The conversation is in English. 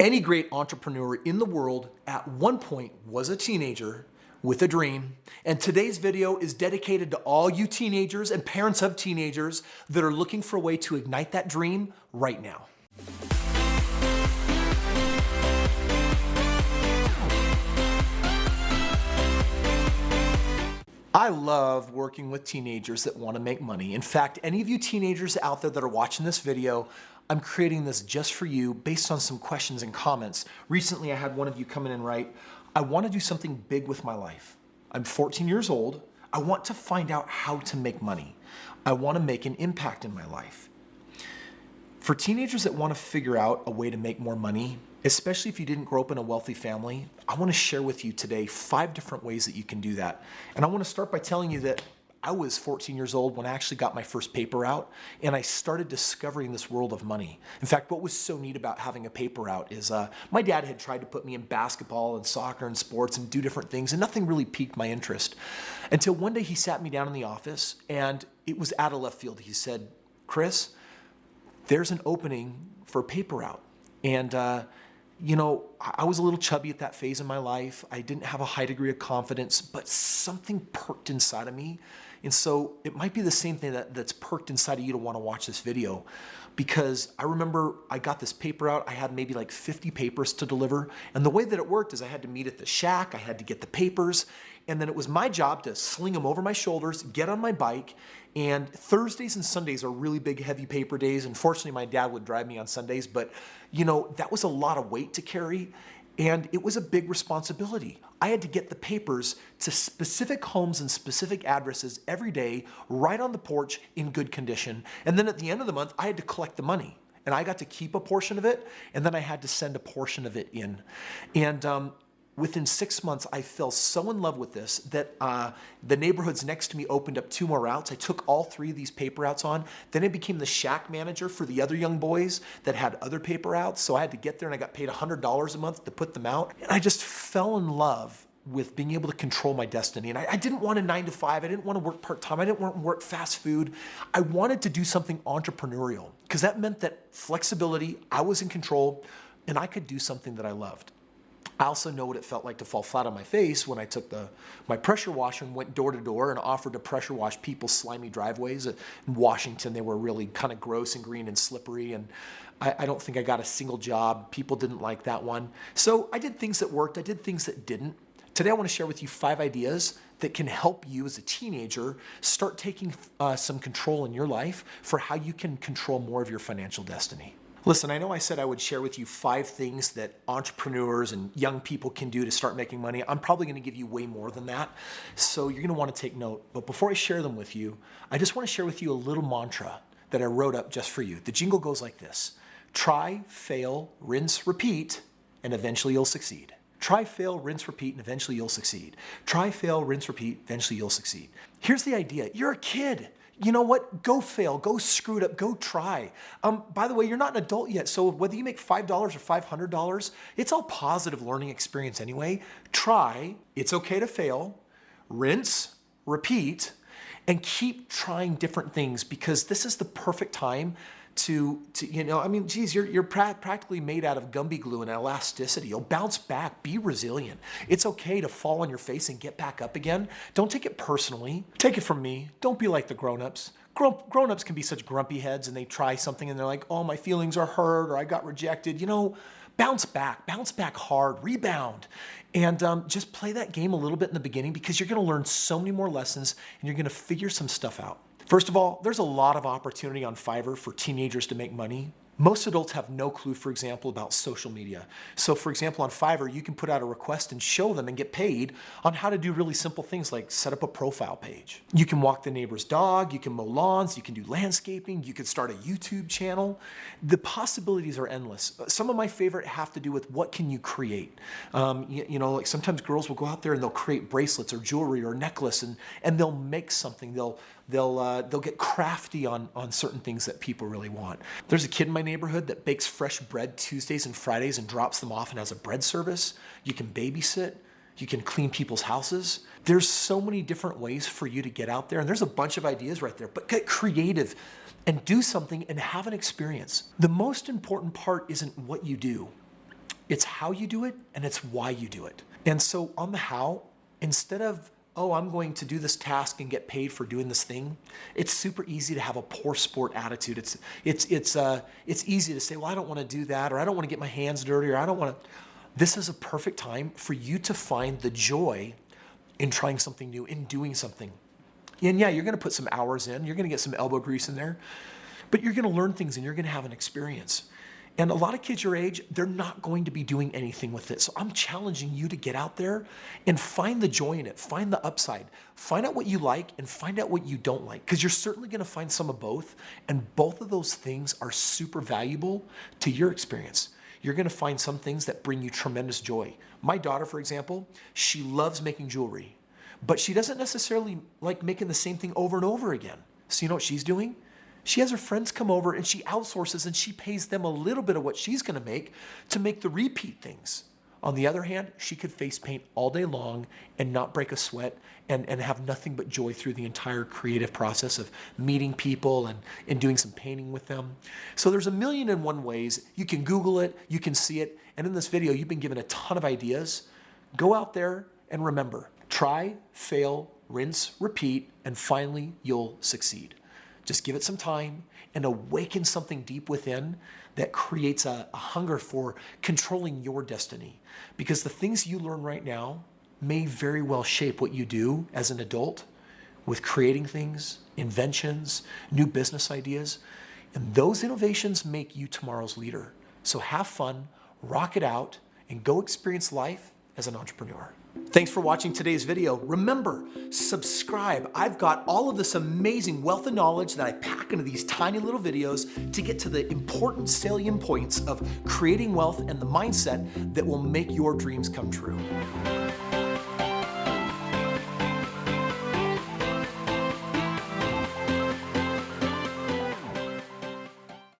Any great entrepreneur in the world at one point was a teenager with a dream. And today's video is dedicated to all you teenagers and parents of teenagers that are looking for a way to ignite that dream right now. I love working with teenagers that want to make money. In fact, any of you teenagers out there that are watching this video, I'm creating this just for you based on some questions and comments. Recently, I had one of you come in and write, I want to do something big with my life. I'm 14 years old. I want to find out how to make money. I want to make an impact in my life. For teenagers that want to figure out a way to make more money, especially if you didn't grow up in a wealthy family, I want to share with you today 5 different ways that you can do that. And I want to start by telling you that I was 14 years old when I actually got my first paper route, and I started discovering this world of money. In fact, what was so neat about having a paper route is my dad had tried to put me in basketball and soccer and sports and do different things, and nothing really piqued my interest. Until one day he sat me down in the office, and it was out of left field. He said, Kris, there's an opening for a paper route. And you know, I was a little chubby at that phase in my life. I didn't have a high degree of confidence, but something perked inside of me. And so it might be the same thing that's perked inside of you to want to watch this video. Because I remember I got this paper out. I had maybe like 50 papers to deliver. And the way that it worked is I had to meet at the shack. I had to get the papers. And then it was my job to sling them over my shoulders, get on my bike. And Thursdays and Sundays are really big, heavy paper days. Unfortunately, my dad would drive me on Sundays, but you know, that was a lot of weight to carry. And it was a big responsibility. I had to get the papers to specific homes and specific addresses every day, right on the porch in good condition. And then at the end of the month, I had to collect the money. And I got to keep a portion of it, and then I had to send a portion of it in. And within 6 months, I fell so in love with this that the neighborhoods next to me opened up 2 more routes. I took all 3 of these paper routes on. Then I became the shack manager for the other young boys that had other paper routes. So I had to get there, and I got paid $100 a month to put them out. And I just fell in love with being able to control my destiny. And I didn't want a 9-to-5. I didn't want to work part-time. I didn't want to work fast food. I wanted to do something entrepreneurial because that meant that flexibility, I was in control, and I could do something that I loved. I also know what it felt like to fall flat on my face when I took my pressure washer and went door to door and offered to pressure wash people's slimy driveways. In Washington, they were really kind of gross and green and slippery, and I don't think I got a single job. People didn't like that one. So I did things that worked. I did things that didn't. Today, I want to share with you 5 ideas that can help you as a teenager start taking some control in your life for how you can control more of your financial destiny. Listen, I know I said I would share with you 5 things that entrepreneurs and young people can do to start making money. I'm probably going to give you way more than that, so you're going to want to take note. But before I share them with you, I just want to share with you a little mantra that I wrote up just for you. The jingle goes like this: try, fail, rinse, repeat, and eventually you'll succeed. Try, fail, rinse, repeat, and eventually you'll succeed. Try, fail, rinse, repeat, eventually you'll succeed. Here's the idea. You're a kid. You know what? Go fail, go screw it up, go try. By the way, you're not an adult yet, so whether you make $5 or $500, it's all positive learning experience anyway. Try, it's okay to fail, rinse, repeat, and keep trying different things because this is the perfect time to you know, I mean, geez, you're practically made out of Gumby glue and elasticity. You'll bounce back, be resilient. It's okay to fall on your face and get back up again. Don't take it personally. Take it from me. Don't be like the grown-ups. Grown-ups can be such grumpy heads, and they try something and they're like, oh, my feelings are hurt, or I got rejected. You know, bounce back hard, rebound. And just play that game a little bit in the beginning because you're gonna learn so many more lessons and you're gonna figure some stuff out. First of all, there's a lot of opportunity on Fiverr for teenagers to make money. Most adults have no clue, for example, about social media. So for example, on Fiverr, you can put out a request and show them and get paid on how to do really simple things like set up a profile page. You can walk the neighbor's dog, you can mow lawns, you can do landscaping, you can start a YouTube channel. The possibilities are endless. Some of my favorite have to do with what can you create. You know, like sometimes girls will go out there and they'll create bracelets or jewelry or necklace and they'll make something. They'll get crafty on certain things that people really want. There's a kid in my neighborhood that bakes fresh bread Tuesdays and Fridays and drops them off and has a bread service. You can babysit. You can clean people's houses. There's so many different ways for you to get out there, and there's a bunch of ideas right there, but get creative and do something and have an experience. The most important part isn't what you do. It's how you do it and it's why you do it. And so on the how, instead of, oh, I'm going to do this task and get paid for doing this thing, it's super easy to have a poor sport attitude. It's easy to say, well, I don't want to do that, or I don't want to get my hands dirty, or I don't want to. This is a perfect time for you to find the joy in trying something new, in doing something. And yeah, you're going to put some hours in, you're going to get some elbow grease in there, but you're going to learn things and you're going to have an experience. And a lot of kids your age, they're not going to be doing anything with it. So I'm challenging you to get out there and find the joy in it, find the upside, find out what you like and find out what you don't like, because you're certainly going to find some of both. And both of those things are super valuable to your experience. You're going to find some things that bring you tremendous joy. My daughter, for example, she loves making jewelry, but she doesn't necessarily like making the same thing over and over again. So you know what she's doing? She has her friends come over and she outsources and she pays them a little bit of what she's going to make the repeat things. On the other hand, she could face paint all day long and not break a sweat and have nothing but joy through the entire creative process of meeting people and doing some painting with them. So there's 1,000,001 ways. You can Google it, you can see it. And in this video, you've been given a ton of ideas. Go out there and remember, try, fail, rinse, repeat, and finally you'll succeed. Just give it some time and awaken something deep within that creates a hunger for controlling your destiny. Because the things you learn right now may very well shape what you do as an adult with creating things, inventions, new business ideas. And those innovations make you tomorrow's leader. So have fun, rock it out, and go experience life as an entrepreneur. Thanks for watching today's video. Remember, subscribe. I've got all of this amazing wealth of knowledge that I pack into these tiny little videos to get to the important salient points of creating wealth and the mindset that will make your dreams come true.